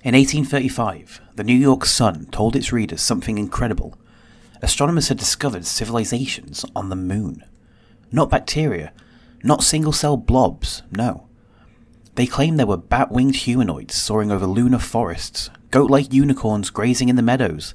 In 1835, the New York Sun told its readers something incredible. Astronomers had discovered civilisations on the moon. Not bacteria, not single-cell blobs, no. They claimed there were bat-winged humanoids soaring over lunar forests, goat-like unicorns grazing in the meadows,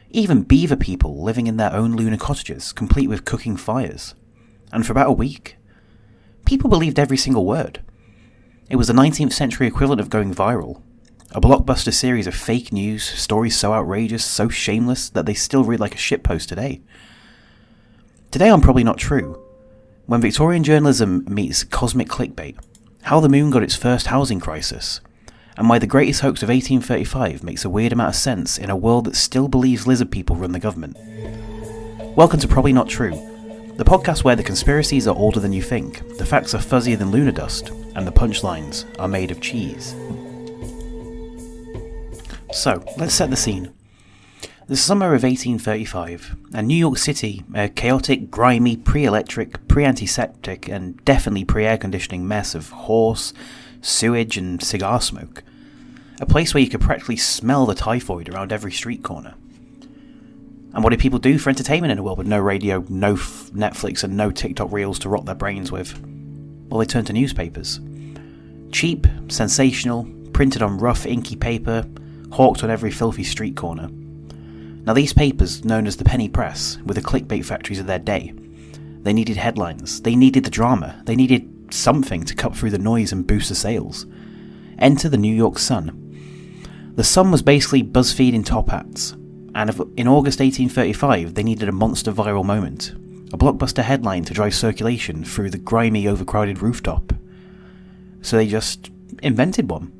even beaver-people living in their own lunar cottages, complete with cooking fires. And for about a week, people believed every single word. It was the 19th century equivalent of going viral. A blockbuster series of fake news, stories so outrageous, so shameless, that they still read like a shitpost today. Today I'm probably not true. When Victorian journalism meets cosmic clickbait, how the moon got its first housing crisis, and why the greatest hoax of 1835 makes a weird amount of sense in a world that still believes lizard people run the government. Welcome to Probably Not True, the podcast where the conspiracies are older than you think, the facts are fuzzier than lunar dust, and the punchlines are made of cheese. So, let's set the scene. The summer of 1835, and New York City, a chaotic, grimy, pre-electric, pre-antiseptic, and definitely pre-air conditioning mess of horse, sewage, and cigar smoke. A place where you could practically smell the typhoid around every street corner. And what did people do for entertainment in a world with no radio, no Netflix, and no TikTok reels to rot their brains with? Well, they turned to newspapers. Cheap, sensational, printed on rough, inky paper, hawked on every filthy street corner. Now these papers, known as the penny press, were the clickbait factories of their day. They needed headlines, they needed the drama, they needed something to cut through the noise and boost the sales. Enter the New York Sun. The Sun was basically BuzzFeed in top hats, and in August 1835 they needed a monster viral moment, a blockbuster headline to drive circulation through the grimy, overcrowded rooftop. So they just invented one.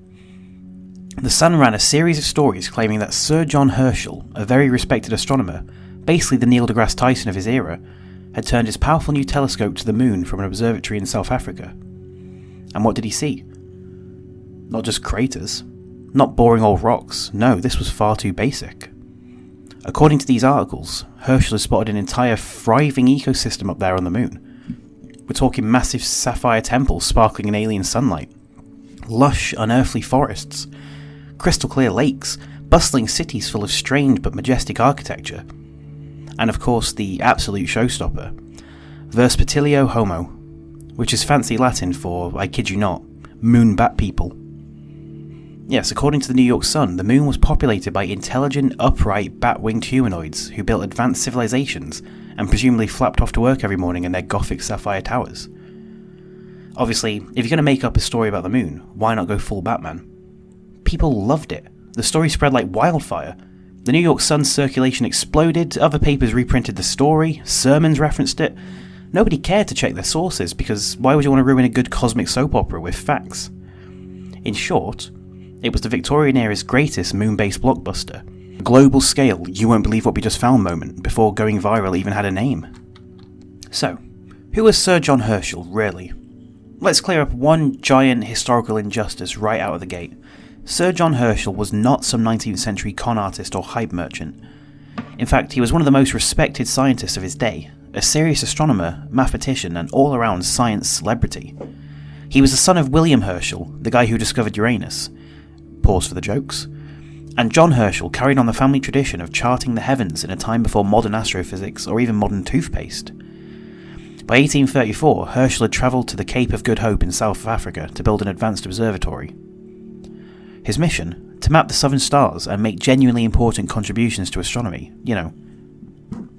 The Sun ran a series of stories claiming that Sir John Herschel, a very respected astronomer, basically the Neil deGrasse Tyson of his era, had turned his powerful new telescope to the moon from an observatory in South Africa. And what did he see? Not just craters, not boring old rocks, no, this was far too basic. According to these articles, Herschel had spotted an entire thriving ecosystem up there on the moon. We're talking massive sapphire temples sparkling in alien sunlight, lush, unearthly forests, crystal clear lakes, bustling cities full of strange but majestic architecture, and of course the absolute showstopper, Verspatilio Homo, which is fancy Latin for, I kid you not, moon bat people. Yes, according to the New York Sun, the moon was populated by intelligent, upright, bat-winged humanoids who built advanced civilisations and presumably flapped off to work every morning in their gothic sapphire towers. Obviously, if you're going to make up a story about the moon, why not go full Batman? People loved it. The story spread like wildfire. The New York Sun's circulation exploded, other papers reprinted the story, sermons referenced it. Nobody cared to check their sources, because why would you want to ruin a good cosmic soap opera with facts? In short, it was the Victorian era's greatest moon-based blockbuster. A global scale, you won't believe what we just found moment, before going viral even had a name. So, who was Sir John Herschel, really? Let's clear up one giant historical injustice right out of the gate. Sir John Herschel was not some 19th century con artist or hype merchant. In fact, he was one of the most respected scientists of his day, a serious astronomer, mathematician, and all-around science celebrity. He was the son of William Herschel, the guy who discovered Uranus. Pause for the jokes. And John Herschel carried on the family tradition of charting the heavens in a time before modern astrophysics or even modern toothpaste. By 1834, Herschel had travelled to the Cape of Good Hope in South Africa to build an advanced observatory. His mission? To map the southern stars and make genuinely important contributions to astronomy. You know,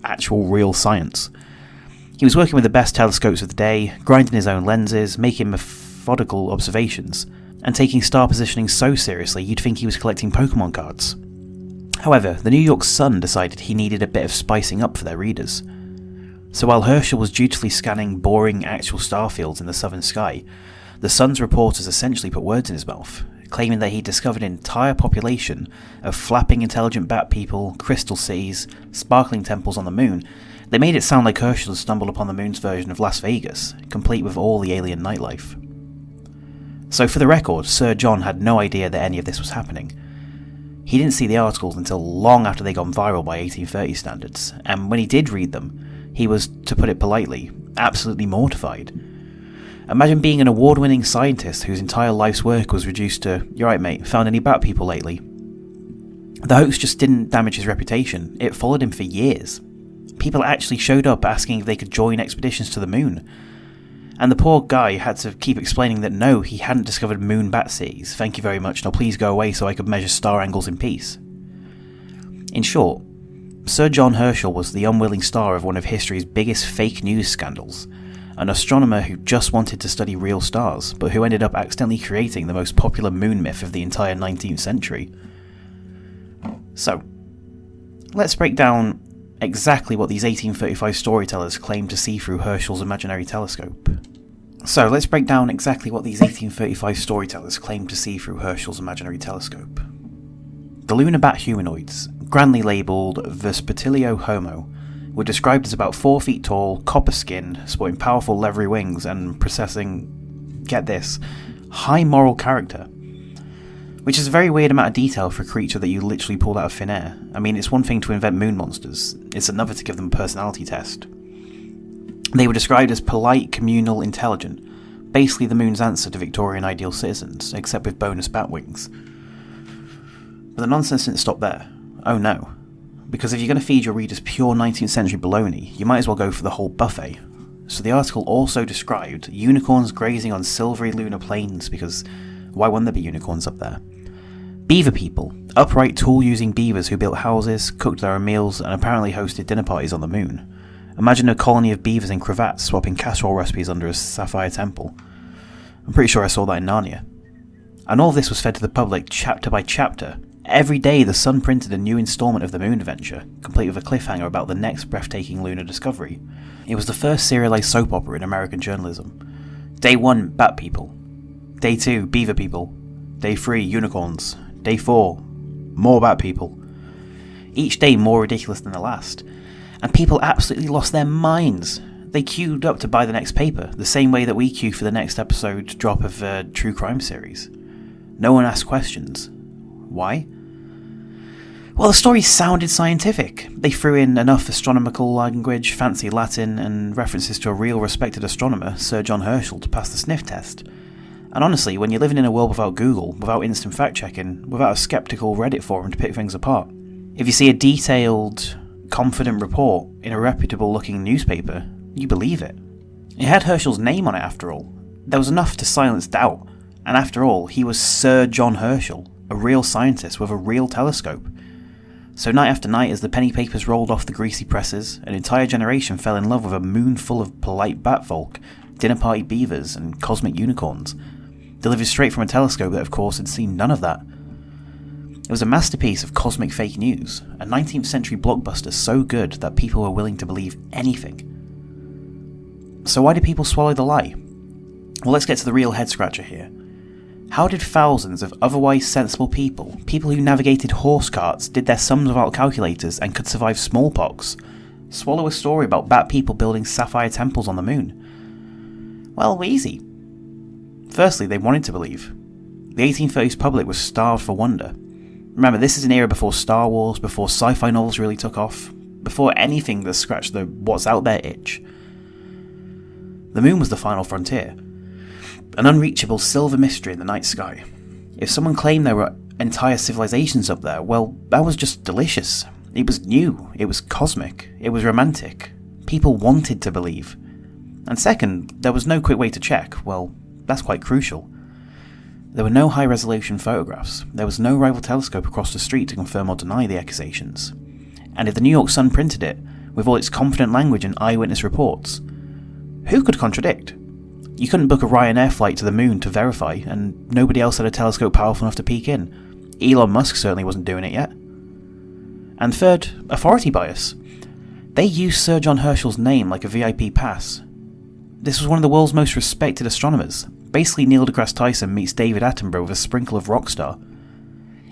actual real science. He was working with the best telescopes of the day, grinding his own lenses, making methodical observations, and taking star positioning so seriously you'd think he was collecting Pokemon cards. However, the New York Sun decided he needed a bit of spicing up for their readers. So while Herschel was dutifully scanning boring actual star fields in the southern sky, the Sun's reporters essentially put words in his mouth, claiming that he discovered an entire population of flapping intelligent bat people, crystal cities, sparkling temples on the moon. They made it sound like Herschel had stumbled upon the moon's version of Las Vegas, complete with all the alien nightlife. So for the record, Sir John had no idea that any of this was happening. He didn't see the articles until long after they'd gone viral by 1830 standards, and when he did read them, he was, to put it politely, absolutely mortified. Imagine being an award-winning scientist whose entire life's work was reduced to, "You right mate, found any bat people lately?" The hoax just didn't damage his reputation, it followed him for years. People actually showed up asking if they could join expeditions to the moon. And the poor guy had to keep explaining that no, he hadn't discovered moon bat cities. Thank you very much, now please go away so I could measure star angles in peace. In short, Sir John Herschel was the unwilling star of one of history's biggest fake news scandals, an astronomer who just wanted to study real stars, but who ended up accidentally creating the most popular moon myth of the entire 19th century. So, let's break down exactly what these 1835 storytellers claimed to see through Herschel's imaginary telescope. The lunar bat humanoids, grandly labelled Vespertilio Homo, were described as about 4 feet tall, copper-skinned, sporting powerful leathery wings and possessing, get this, high moral character. Which is a very weird amount of detail for a creature that you literally pulled out of thin air. I mean, it's one thing to invent moon monsters, it's another to give them a personality test. They were described as polite, communal, intelligent, basically the moon's answer to Victorian ideal citizens, except with bonus bat wings. But the nonsense didn't stop there. Oh no. Because if you're going to feed your readers pure 19th century baloney, you might as well go for the whole buffet. So the article also described unicorns grazing on silvery lunar plains, because why wouldn't there be unicorns up there? Beaver-people, upright tool-using beavers who built houses, cooked their own meals, and apparently hosted dinner parties on the moon. Imagine a colony of beavers in cravats swapping casserole recipes under a sapphire temple. I'm pretty sure I saw that in Narnia. And all this was fed to the public chapter by chapter. Every day the Sun printed a new instalment of the moon adventure, complete with a cliffhanger about the next breathtaking lunar discovery. It was the first serialised soap opera in American journalism. Day 1, bat people. Day 2, beaver people. Day 3, unicorns. Day 4, more bat people. Each day more ridiculous than the last. And people absolutely lost their minds. They queued up to buy the next paper, the same way that we queue for the next episode drop of a true crime series. No one asked questions. Why? Well, the story sounded scientific. They threw in enough astronomical language, fancy Latin, and references to a real respected astronomer, Sir John Herschel, to pass the sniff test. And honestly, when you're living in a world without Google, without instant fact-checking, without a skeptical Reddit forum to pick things apart, if you see a detailed, confident report in a reputable-looking newspaper, you believe it. It had Herschel's name on it, after all. There was enough to silence doubt, and after all, he was Sir John Herschel, a real scientist with a real telescope. So night after night, as the penny papers rolled off the greasy presses, an entire generation fell in love with a moon full of polite batfolk, dinner party beavers, and cosmic unicorns, delivered straight from a telescope that of course had seen none of that. It was a masterpiece of cosmic fake news, a 19th century blockbuster so good that people were willing to believe anything. So why did people swallow the lie? Well, let's get to the real head scratcher here. How did thousands of otherwise sensible people who navigated horse carts, did their sums without calculators, and could survive smallpox, swallow a story about bat people building sapphire temples on the moon? Well, easy. Firstly, they wanted to believe. The 1830s public was starved for wonder. Remember, this is an era before Star Wars, before sci-fi novels really took off, before anything that scratched the what's out there itch. The moon was the final frontier. An unreachable silver mystery in the night sky. If someone claimed there were entire civilisations up there, well, that was just delicious. It was new, it was cosmic, it was romantic. People wanted to believe. And second, there was no quick way to check. Well, that's quite crucial. There were no high-resolution photographs. There was no rival telescope across the street to confirm or deny the accusations. And if the New York Sun printed it, with all its confident language and eyewitness reports, who could contradict? You couldn't book a Ryanair flight to the moon to verify, and nobody else had a telescope powerful enough to peek in. Elon Musk certainly wasn't doing it yet. And third, authority bias. They used Sir John Herschel's name like a VIP pass. This was one of the world's most respected astronomers. Basically Neil deGrasse Tyson meets David Attenborough with a sprinkle of rockstar.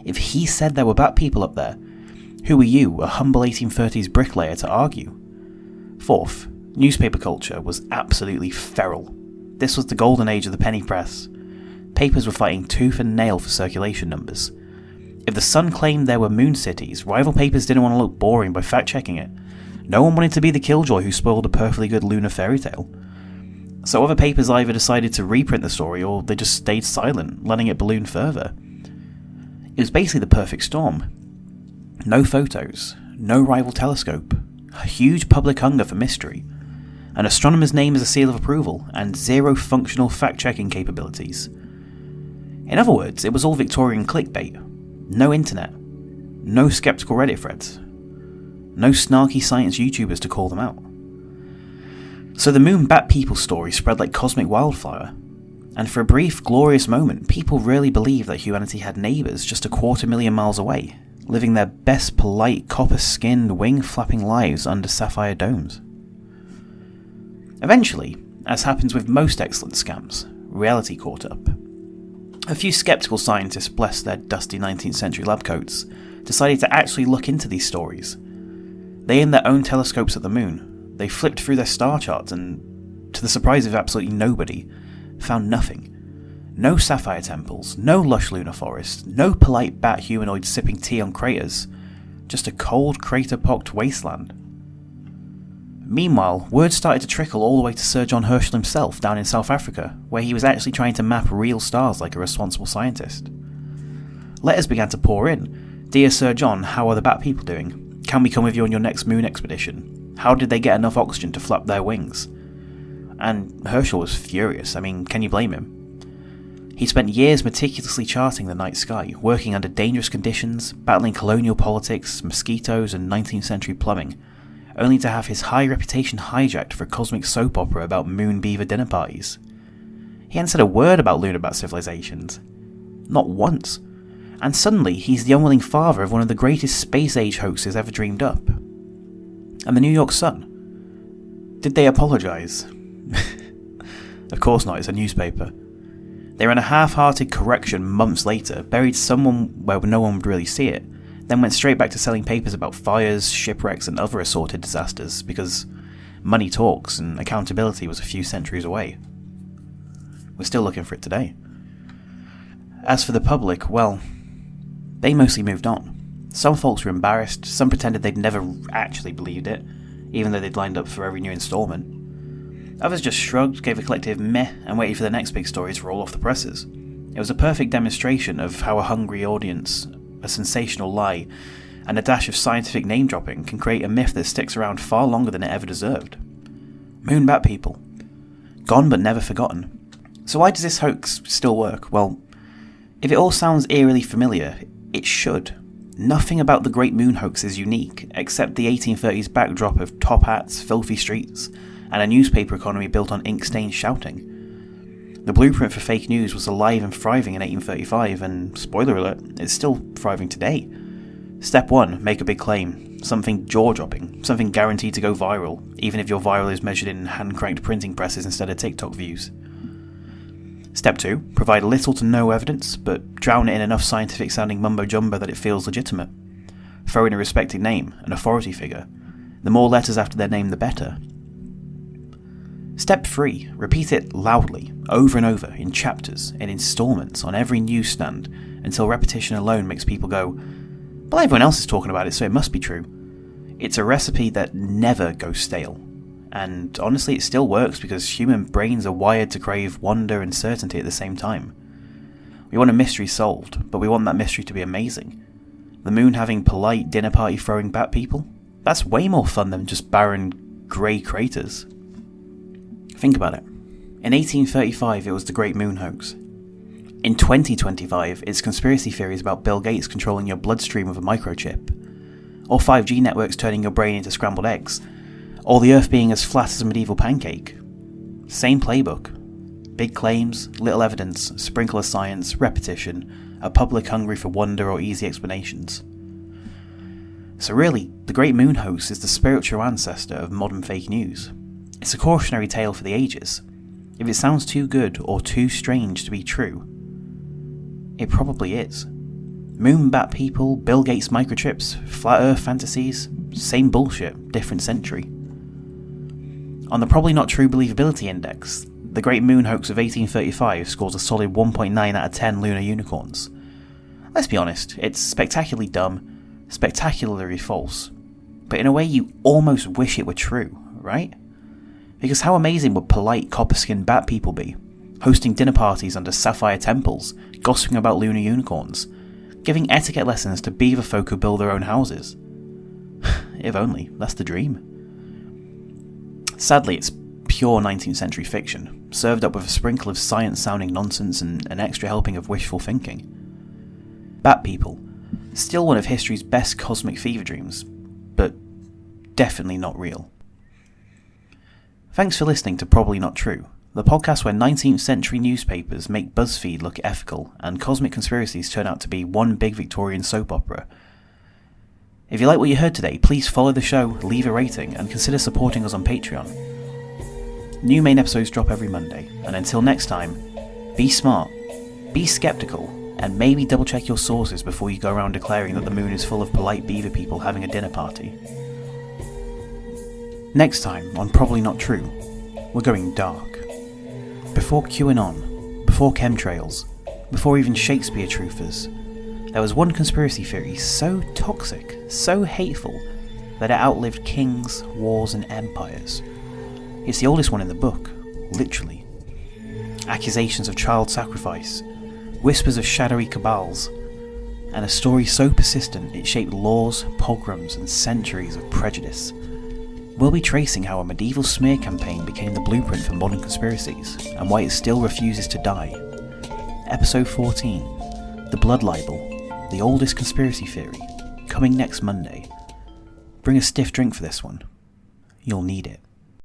If he said there were bat people up there, who were you, a humble 1830s bricklayer, to argue? Fourth, newspaper culture was absolutely feral. This was the golden age of the penny press. Papers were fighting tooth and nail for circulation numbers. If the Sun claimed there were moon cities, rival papers didn't want to look boring by fact-checking it. No one wanted to be the killjoy who spoiled a perfectly good lunar fairy tale. So other papers either decided to reprint the story or they just stayed silent, letting it balloon further. It was basically the perfect storm. No photos, no rival telescope, a huge public hunger for mystery, an astronomer's name as a seal of approval, and zero functional fact-checking capabilities. In other words, it was all Victorian clickbait. No internet, no skeptical Reddit threads, no snarky science YouTubers to call them out. So the moon bat people story spread like cosmic wildfire, and for a brief, glorious moment, people really believed that humanity had neighbours just 250,000 miles away, living their best polite, copper-skinned, wing-flapping lives under sapphire domes. Eventually, as happens with most excellent scams, reality caught up. A few sceptical scientists, bless their dusty 19th century lab coats, decided to actually look into these stories. They aimed their own telescopes at the moon. They flipped through their star charts and, to the surprise of absolutely nobody, found nothing. No sapphire temples, no lush lunar forests, no polite bat humanoids sipping tea on craters, just a cold, crater-pocked wasteland. Meanwhile, word started to trickle all the way to Sir John Herschel himself down in South Africa, where he was actually trying to map real stars like a responsible scientist. Letters began to pour in. Dear Sir John, how are the bat people doing? Can we come with you on your next moon expedition? How did they get enough oxygen to flap their wings? And Herschel was furious. I mean, can you blame him? He spent years meticulously charting the night sky, working under dangerous conditions, battling colonial politics, mosquitoes and 19th century plumbing, only to have his high reputation hijacked for a cosmic soap opera about moon beaver dinner parties. He hadn't said a word about lunar bat civilisations. Not once. And suddenly he's the unwilling father of one of the greatest space-age hoaxes ever dreamed up. And the New York Sun. Did they apologise? Of course not, it's a newspaper. They ran a half-hearted correction months later, buried someone where no one would really see it, then went straight back to selling papers about fires, shipwrecks and other assorted disasters, because money talks and accountability was a few centuries away. We're still looking for it today. As for the public, well, they mostly moved on. Some folks were embarrassed, some pretended they'd never actually believed it, even though they'd lined up for every new instalment. Others just shrugged, gave a collective meh, and waited for the next big story to roll off the presses. It was a perfect demonstration of how a hungry audience, a sensational lie, and a dash of scientific name-dropping can create a myth that sticks around far longer than it ever deserved. Moon bat people. Gone but never forgotten. So why does this hoax still work? Well, if it all sounds eerily familiar, it should. Nothing about the Great Moon hoax is unique, except the 1830s backdrop of top hats, filthy streets, and a newspaper economy built on ink-stained shouting. The blueprint for fake news was alive and thriving in 1835, and, spoiler alert, it's still thriving today. Step 1, make a big claim. Something jaw-dropping, something guaranteed to go viral, even if your viral is measured in hand-cranked printing presses instead of TikTok views. Step 2, provide little to no evidence, but drown it in enough scientific-sounding mumbo-jumbo that it feels legitimate. Throw in a respected name, an authority figure. The more letters after their name, the better. Step 3, repeat it loudly, over and over, in chapters, in installments, on every newsstand, until repetition alone makes people go, well, everyone else is talking about it, so it must be true. It's a recipe that never goes stale. And honestly, it still works because human brains are wired to crave wonder and certainty at the same time. We want a mystery solved, but we want that mystery to be amazing. The moon having polite dinner party throwing bat people? That's way more fun than just barren grey craters. Think about it. In 1835 it was the Great Moon hoax. In 2025 it's conspiracy theories about Bill Gates controlling your bloodstream with a microchip, or 5G networks turning your brain into scrambled eggs, or the Earth being as flat as a medieval pancake. Same playbook. Big claims, little evidence, sprinkle of science, repetition, a public hungry for wonder or easy explanations. So really, the Great Moon hoax is the spiritual ancestor of modern fake news. It's a cautionary tale for the ages. If it sounds too good or too strange to be true, it probably is. Moon bat people, Bill Gates microchips, flat earth fantasies, same bullshit, different century. On the probably not true believability index, the Great Moon hoax of 1835 scores a solid 1.9 out of 10 lunar unicorns. Let's be honest, it's spectacularly dumb, spectacularly false, but in a way you almost wish it were true, right? Because how amazing would polite copper-skinned bat people be, hosting dinner parties under sapphire temples, gossiping about lunar unicorns, giving etiquette lessons to beaver folk who build their own houses. If only, that's the dream. Sadly, it's pure 19th century fiction, served up with a sprinkle of science-sounding nonsense and an extra helping of wishful thinking. Bat people, still one of history's best cosmic fever dreams, but definitely not real. Thanks for listening to Probably Not True, the podcast where 19th century newspapers make BuzzFeed look ethical and cosmic conspiracies turn out to be one big Victorian soap opera. If you like what you heard today, please follow the show, leave a rating, and consider supporting us on Patreon. New main episodes drop every Monday, and until next time, be smart, be skeptical, and maybe double check your sources before you go around declaring that the moon is full of polite beaver people having a dinner party. Next time on Probably Not True, we're going dark. Before QAnon, before chemtrails, before even Shakespeare truthers, there was one conspiracy theory so toxic, so hateful, that it outlived kings, wars and empires. It's the oldest one in the book, literally. Accusations of child sacrifice, whispers of shadowy cabals, and a story so persistent it shaped laws, pogroms and centuries of prejudice. We'll be tracing how a medieval smear campaign became the blueprint for modern conspiracies, and why it still refuses to die. Episode 14, The Blood Libel, the oldest conspiracy theory, coming next Monday. Bring a stiff drink for this one. You'll need it.